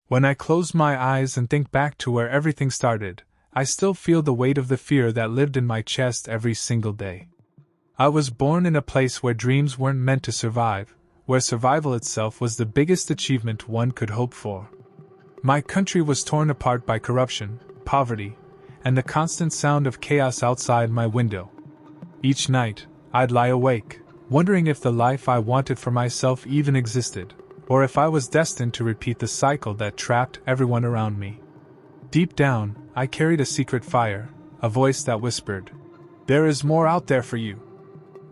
When I close my eyes and think back to where everything started, I still feel the weight of the fear that lived in my chest every single day. I was born in a place where dreams weren't meant to survive, where survival itself was the biggest achievement one could hope for. My country was torn apart by corruption, poverty, and the constant sound of chaos outside my window. Each night, I'd lie awake, wondering if the life I wanted for myself even existed, or if I was destined to repeat the cycle that trapped everyone around me. Deep down, I carried a secret fire, a voice that whispered, "There is more out there for you."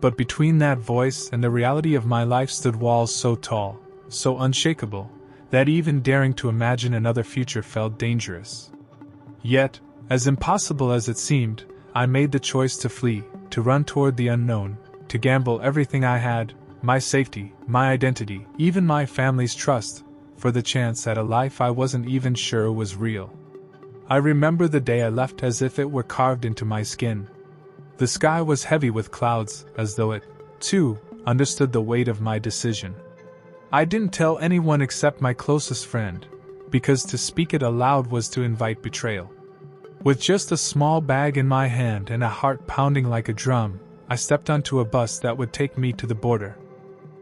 But between that voice and the reality of my life stood walls so tall, so unshakable, that even daring to imagine another future felt dangerous. Yet, as impossible as it seemed, I made the choice to flee, to run toward the unknown, to gamble everything I had, my safety, my identity, even my family's trust, for the chance at a life I wasn't even sure was real. I remember the day I left as if it were carved into my skin. The sky was heavy with clouds, as though it, too, understood the weight of my decision. I didn't tell anyone except my closest friend, because to speak it aloud was to invite betrayal. With just a small bag in my hand and a heart pounding like a drum, I stepped onto a bus that would take me to the border.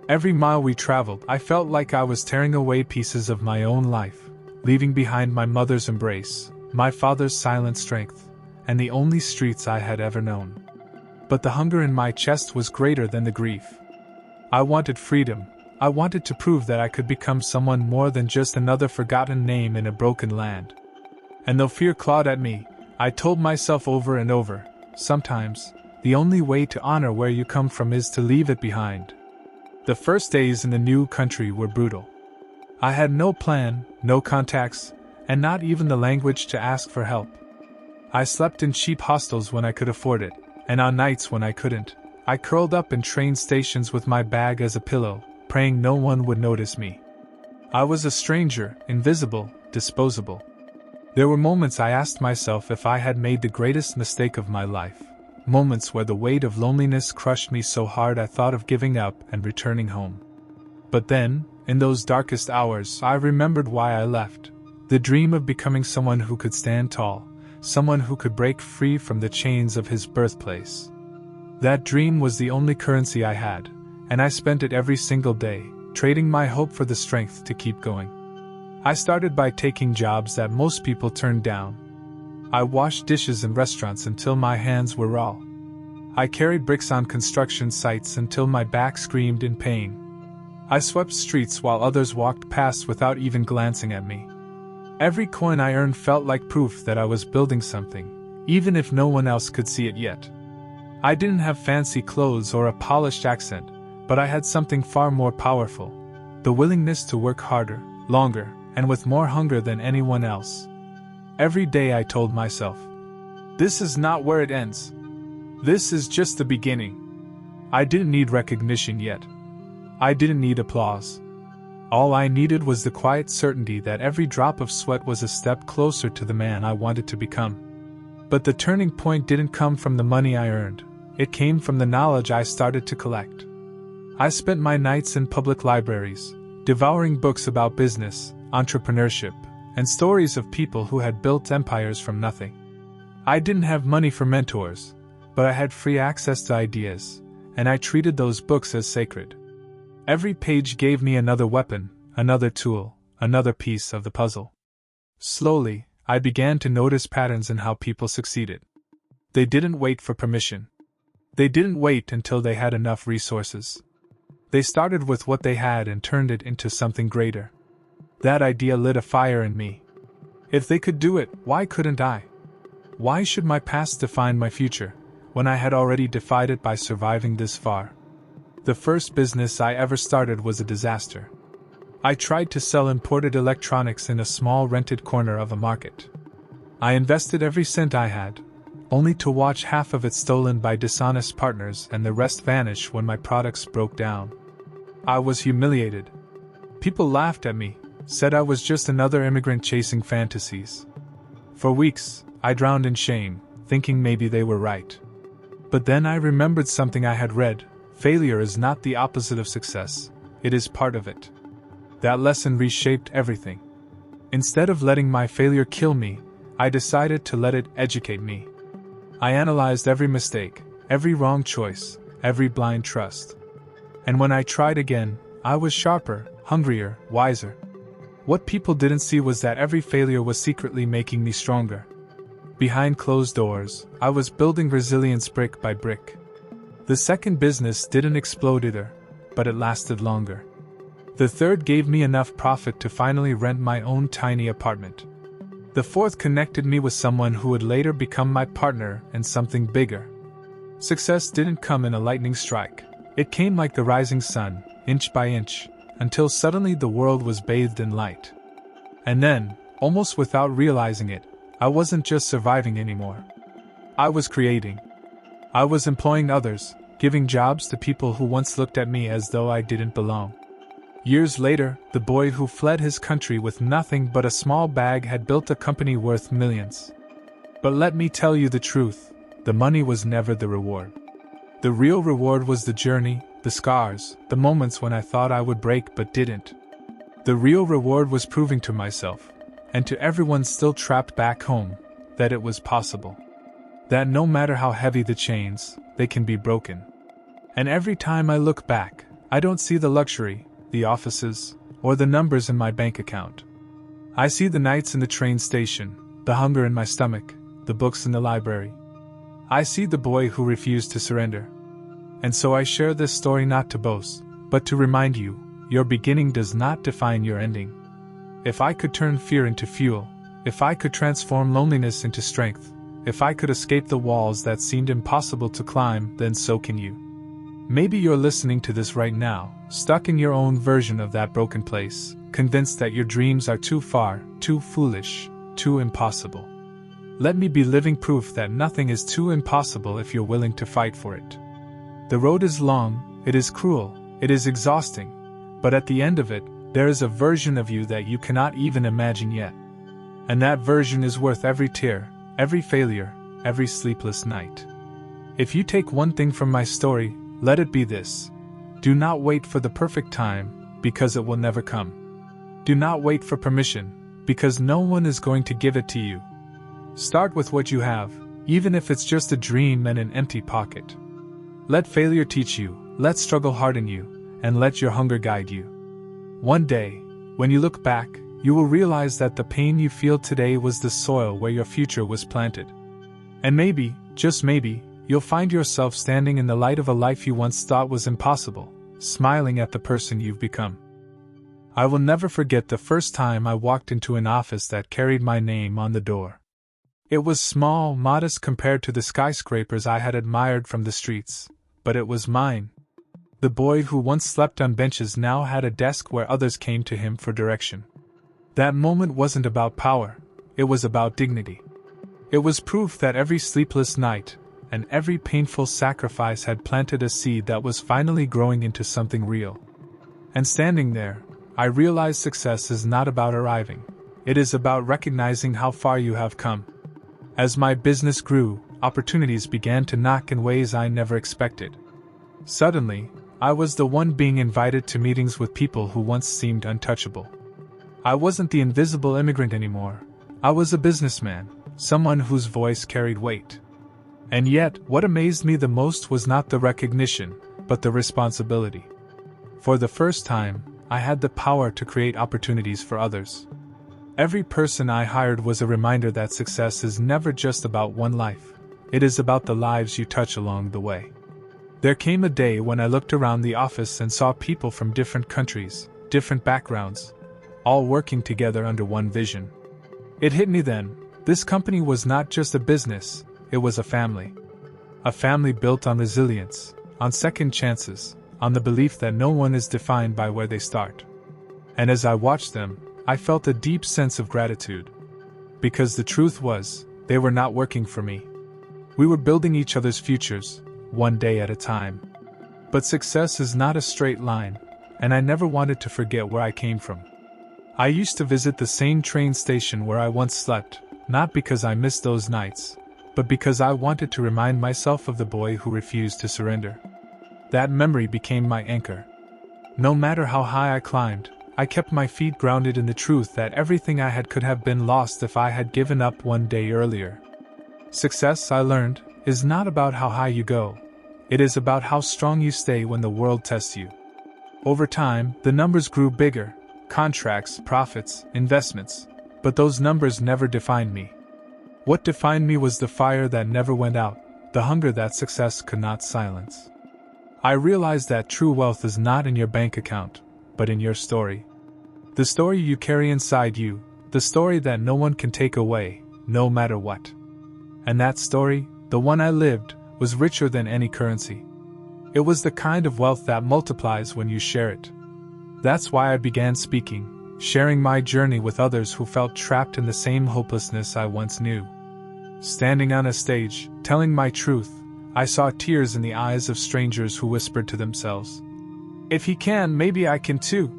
Every mile we traveled, I felt like I was tearing away pieces of my own life, leaving behind my mother's embrace, my father's silent strength, and the only streets I had ever known. But the hunger in my chest was greater than the grief. I wanted freedom. I wanted to prove that I could become someone more than just another forgotten name in a broken land. And though fear clawed at me, I told myself over and over, sometimes, the only way to honor where you come from is to leave it behind. The first days in the new country were brutal. I had no plan, no contacts, and not even the language to ask for help. I slept in cheap hostels when I could afford it, and on nights when I couldn't, I curled up in train stations with my bag as a pillow, praying no one would notice me. I was a stranger, invisible, disposable. There were moments I asked myself if I had made the greatest mistake of my life, moments where the weight of loneliness crushed me so hard I thought of giving up and returning home. But then, in those darkest hours, I remembered why I left. The dream of becoming someone who could stand tall, someone who could break free from the chains of his birthplace. That dream was the only currency I had, and I spent it every single day, trading my hope for the strength to keep going. I started by taking jobs that most people turned down. I washed dishes in restaurants until my hands were raw. I carried bricks on construction sites until my back screamed in pain. I swept streets while others walked past without even glancing at me. Every coin I earned felt like proof that I was building something, even if no one else could see it yet. I didn't have fancy clothes or a polished accent, but I had something far more powerful: the willingness to work harder, longer, and with more hunger than anyone else. Every day I told myself, this is not where it ends. This is just the beginning. I didn't need recognition yet. I didn't need applause. All I needed was the quiet certainty that every drop of sweat was a step closer to the man I wanted to become. But the turning point didn't come from the money I earned. It came from the knowledge I started to collect. I spent my nights in public libraries, devouring books about business, entrepreneurship, and stories of people who had built empires from nothing. I didn't have money for mentors, but I had free access to ideas, and I treated those books as sacred. Every page gave me another weapon, another tool, another piece of the puzzle. Slowly, I began to notice patterns in how people succeeded. They didn't wait for permission. They didn't wait until they had enough resources. They started with what they had and turned it into something greater. That idea lit a fire in me. If they could do it, why couldn't I? Why should my past define my future, when I had already defied it by surviving this far? The first business I ever started was a disaster. I tried to sell imported electronics in a small rented corner of a market. I invested every cent I had, only to watch half of it stolen by dishonest partners and the rest vanish when my products broke down. I was humiliated. People laughed at me, said I was just another immigrant chasing fantasies. For weeks, I drowned in shame, thinking maybe they were right. But then I remembered something I had read: failure is not the opposite of success, it is part of it. That lesson reshaped everything. Instead of letting my failure kill me, I decided to let it educate me. I analyzed every mistake, every wrong choice, every blind trust. And when I tried again, I was sharper, hungrier, wiser. What people didn't see was that every failure was secretly making me stronger. Behind closed doors, I was building resilience brick by brick. The second business didn't explode either, but it lasted longer. The third gave me enough profit to finally rent my own tiny apartment. The fourth connected me with someone who would later become my partner and something bigger. Success didn't come in a lightning strike. It came like the rising sun, inch by inch, until suddenly the world was bathed in light. And then, almost without realizing it, I wasn't just surviving anymore. I was creating. I was employing others, giving jobs to people who once looked at me as though I didn't belong. Years later, the boy who fled his country with nothing but a small bag had built a company worth millions. But let me tell you the truth, the money was never the reward. The real reward was the journey, the scars, the moments when I thought I would break but didn't. The real reward was proving to myself, and to everyone still trapped back home, that it was possible. That no matter how heavy the chains, they can be broken. And every time I look back, I don't see the luxury, the offices, or the numbers in my bank account. I see the nights in the train station, the hunger in my stomach, the books in the library. I see the boy who refused to surrender. And so I share this story not to boast, but to remind you, your beginning does not define your ending. If I could turn fear into fuel, if I could transform loneliness into strength, if I could escape the walls that seemed impossible to climb, then so can you. Maybe you're listening to this right now, stuck in your own version of that broken place, convinced that your dreams are too far, too foolish, too impossible. Let me be living proof that nothing is too impossible if you're willing to fight for it. The road is long, it is cruel, it is exhausting, but at the end of it, there is a version of you that you cannot even imagine yet. And that version is worth every tear, every failure, every sleepless night. If you take one thing from my story, let it be this. Do not wait for the perfect time, because it will never come. Do not wait for permission, because no one is going to give it to you. Start with what you have, even if it's just a dream and an empty pocket. Let failure teach you, let struggle harden you, and let your hunger guide you. One day, when you look back, you will realize that the pain you feel today was the soil where your future was planted. And maybe, just maybe, you'll find yourself standing in the light of a life you once thought was impossible, smiling at the person you've become. I will never forget the first time I walked into an office that carried my name on the door. It was small, modest compared to the skyscrapers I had admired from the streets, but it was mine. The boy who once slept on benches now had a desk where others came to him for direction. That moment wasn't about power, it was about dignity. It was proof that every sleepless night, and every painful sacrifice had planted a seed that was finally growing into something real. And standing there, I realized success is not about arriving. It is about recognizing how far you have come. As my business grew, opportunities began to knock in ways I never expected. Suddenly, I was the one being invited to meetings with people who once seemed untouchable. I wasn't the invisible immigrant anymore. I was a businessman, someone whose voice carried weight. And yet, what amazed me the most was not the recognition, but the responsibility. For the first time, I had the power to create opportunities for others. Every person I hired was a reminder that success is never just about one life. It is about the lives you touch along the way. There came a day when I looked around the office and saw people from different countries, different backgrounds, all working together under one vision. It hit me then, this company was not just a business, it was a family. A family built on resilience, on second chances, on the belief that no one is defined by where they start. And as I watched them, I felt a deep sense of gratitude. Because the truth was, they were not working for me. We were building each other's futures, one day at a time. But success is not a straight line, and I never wanted to forget where I came from. I used to visit the same train station where I once slept, not because I missed those nights, but because I wanted to remind myself of the boy who refused to surrender. That memory became my anchor. No matter how high I climbed, I kept my feet grounded in the truth that everything I had could have been lost if I had given up one day earlier. Success, I learned, is not about how high you go. It is about how strong you stay when the world tests you. Over time, the numbers grew bigger: contracts, profits, investments. But those numbers never defined me. What defined me was the fire that never went out, the hunger that success could not silence. I realized that true wealth is not in your bank account, but in your story. The story you carry inside you, the story that no one can take away, no matter what. And that story, the one I lived, was richer than any currency. It was the kind of wealth that multiplies when you share it. That's why I began speaking, sharing my journey with others who felt trapped in the same hopelessness I once knew. Standing on a stage, telling my truth, I saw tears in the eyes of strangers who whispered to themselves, "If he can, maybe I can too."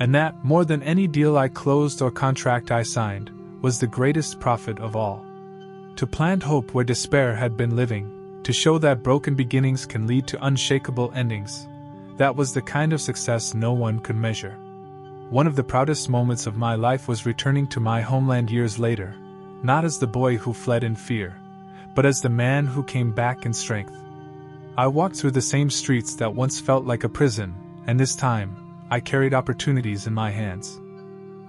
And that, more than any deal I closed or contract I signed, was the greatest profit of all. To plant hope where despair had been living, to show that broken beginnings can lead to unshakable endings, that was the kind of success no one could measure. One of the proudest moments of my life was returning to my homeland years later, not as the boy who fled in fear, but as the man who came back in strength. I walked through the same streets that once felt like a prison, and this time, I carried opportunities in my hands.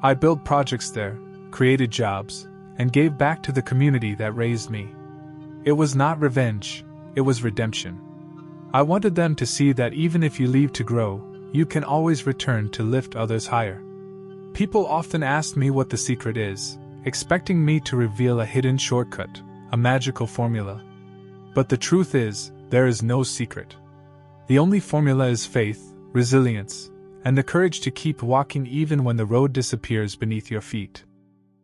I built projects there, created jobs, and gave back to the community that raised me. It was not revenge, it was redemption. I wanted them to see that even if you leave to grow, you can always return to lift others higher. People often ask me what the secret is, expecting me to reveal a hidden shortcut, a magical formula. But the truth is, there is no secret. The only formula is faith, resilience, and the courage to keep walking even when the road disappears beneath your feet.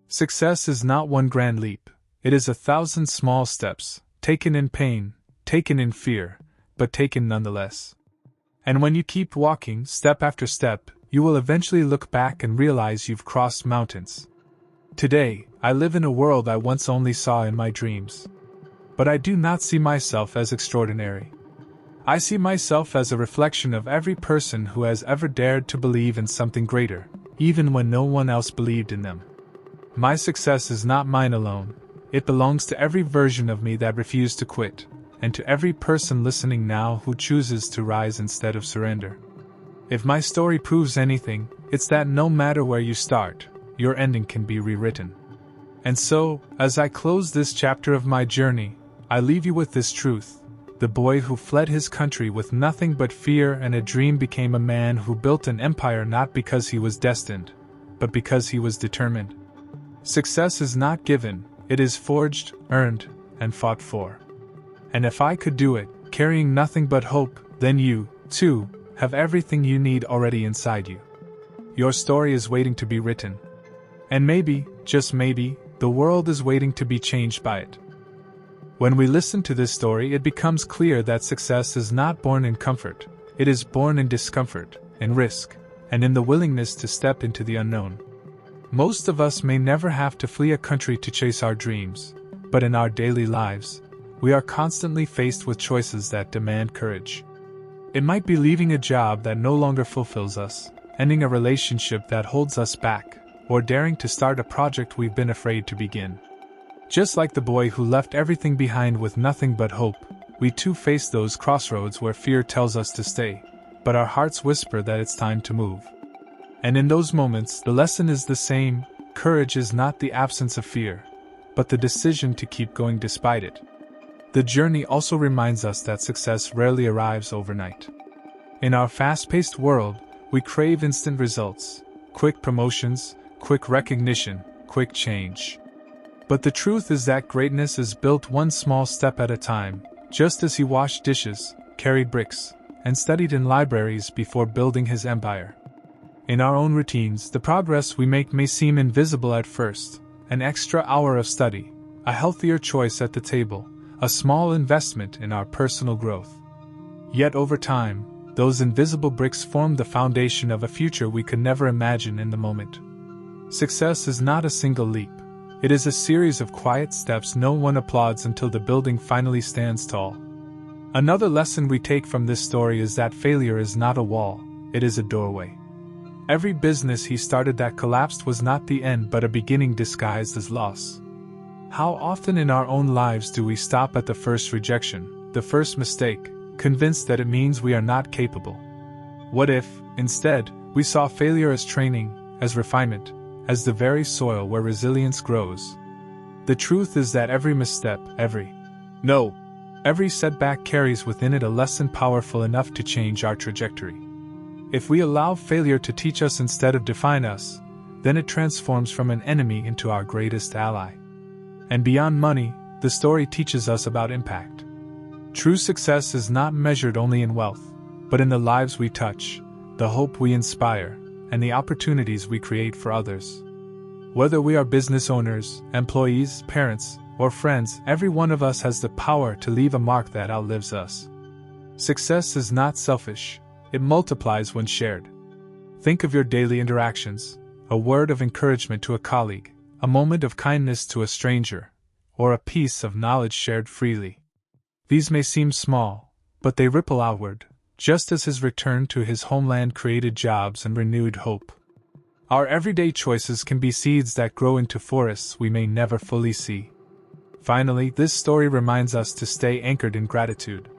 Success is not one grand leap. It is 1,000 small steps, taken in pain, taken in fear, but taken nonetheless. And when you keep walking, step after step, you will eventually look back and realize you've crossed mountains. Today, I live in a world I once only saw in my dreams. But I do not see myself as extraordinary. I see myself as a reflection of every person who has ever dared to believe in something greater, even when no one else believed in them. My success is not mine alone. It belongs to every version of me that refused to quit, and to every person listening now who chooses to rise instead of surrender. If my story proves anything, it's that no matter where you start, your ending can be rewritten. And so, as I close this chapter of my journey, I leave you with this truth. The boy who fled his country with nothing but fear and a dream became a man who built an empire not because he was destined, but because he was determined. Success is not given, it is forged, earned, and fought for. And if I could do it, carrying nothing but hope, then you, too, have everything you need already inside you. Your story is waiting to be written. And maybe, just maybe, the world is waiting to be changed by it. When we listen to this story, it becomes clear that success is not born in comfort, it is born in discomfort, in risk, and in the willingness to step into the unknown. Most of us may never have to flee a country to chase our dreams, but in our daily lives, we are constantly faced with choices that demand courage. It might be leaving a job that no longer fulfills us, ending a relationship that holds us back, or daring to start a project we've been afraid to begin. Just like the boy who left everything behind with nothing but hope, we too face those crossroads where fear tells us to stay, but our hearts whisper that it's time to move. And in those moments, the lesson is the same: courage is not the absence of fear, but the decision to keep going despite it. The journey also reminds us that success rarely arrives overnight. In our fast-paced world, we crave instant results, quick promotions, quick recognition, quick change. But the truth is that greatness is built one small step at a time, just as he washed dishes, carried bricks, and studied in libraries before building his empire. In our own routines, the progress we make may seem invisible at first: an extra hour of study, a healthier choice at the table, a small investment in our personal growth. Yet over time, those invisible bricks form the foundation of a future we could never imagine in the moment. Success is not a single leap. It is a series of quiet steps no one applauds until the building finally stands tall. Another lesson we take from this story is that failure is not a wall, it is a doorway. Every business he started that collapsed was not the end but a beginning disguised as loss. How often in our own lives do we stop at the first rejection, the first mistake, convinced that it means we are not capable? What if, instead, we saw failure as training, as refinement, as the very soil where resilience grows? The truth is that every misstep, every setback carries within it a lesson powerful enough to change our trajectory. If we allow failure to teach us instead of define us, then it transforms from an enemy into our greatest ally. And beyond money, the story teaches us about impact. True success is not measured only in wealth, but in the lives we touch, the hope we inspire, and the opportunities we create for others. Whether we are business owners, employees, parents, or friends, every one of us has the power to leave a mark that outlives us. Success is not selfish, it multiplies when shared. Think of your daily interactions, a word of encouragement to a colleague, a moment of kindness to a stranger, or a piece of knowledge shared freely. These may seem small, but they ripple outward, just as his return to his homeland created jobs and renewed hope. Our everyday choices can be seeds that grow into forests we may never fully see. Finally, this story reminds us to stay anchored in gratitude.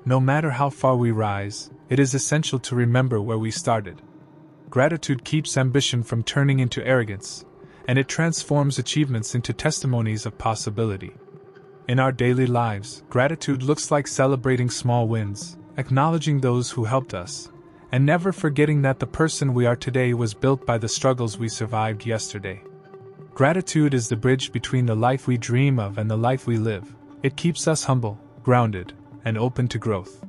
No matter how far we rise, it is essential to remember where we started. Gratitude keeps ambition from turning into arrogance, and it transforms achievements into testimonies of possibility. In our daily lives, gratitude looks like celebrating small wins, acknowledging those who helped us, and never forgetting that the person we are today was built by the struggles we survived yesterday. Gratitude is the bridge between the life we dream of and the life we live. It keeps us humble, grounded, and open to growth.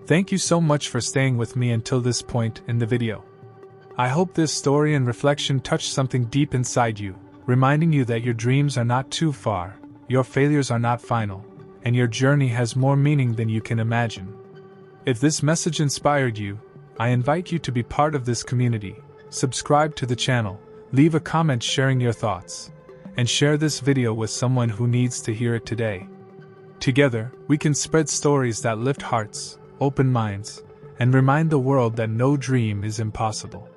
Thank you so much for staying with me until this point in the video. I hope this story and reflection touched something deep inside you, reminding you that your dreams are not too far, your failures are not final, and your journey has more meaning than you can imagine. If this message inspired you, I invite you to be part of this community, subscribe to the channel, leave a comment sharing your thoughts, and share this video with someone who needs to hear it today. Together, we can spread stories that lift hearts, open minds, and remind the world that no dream is impossible.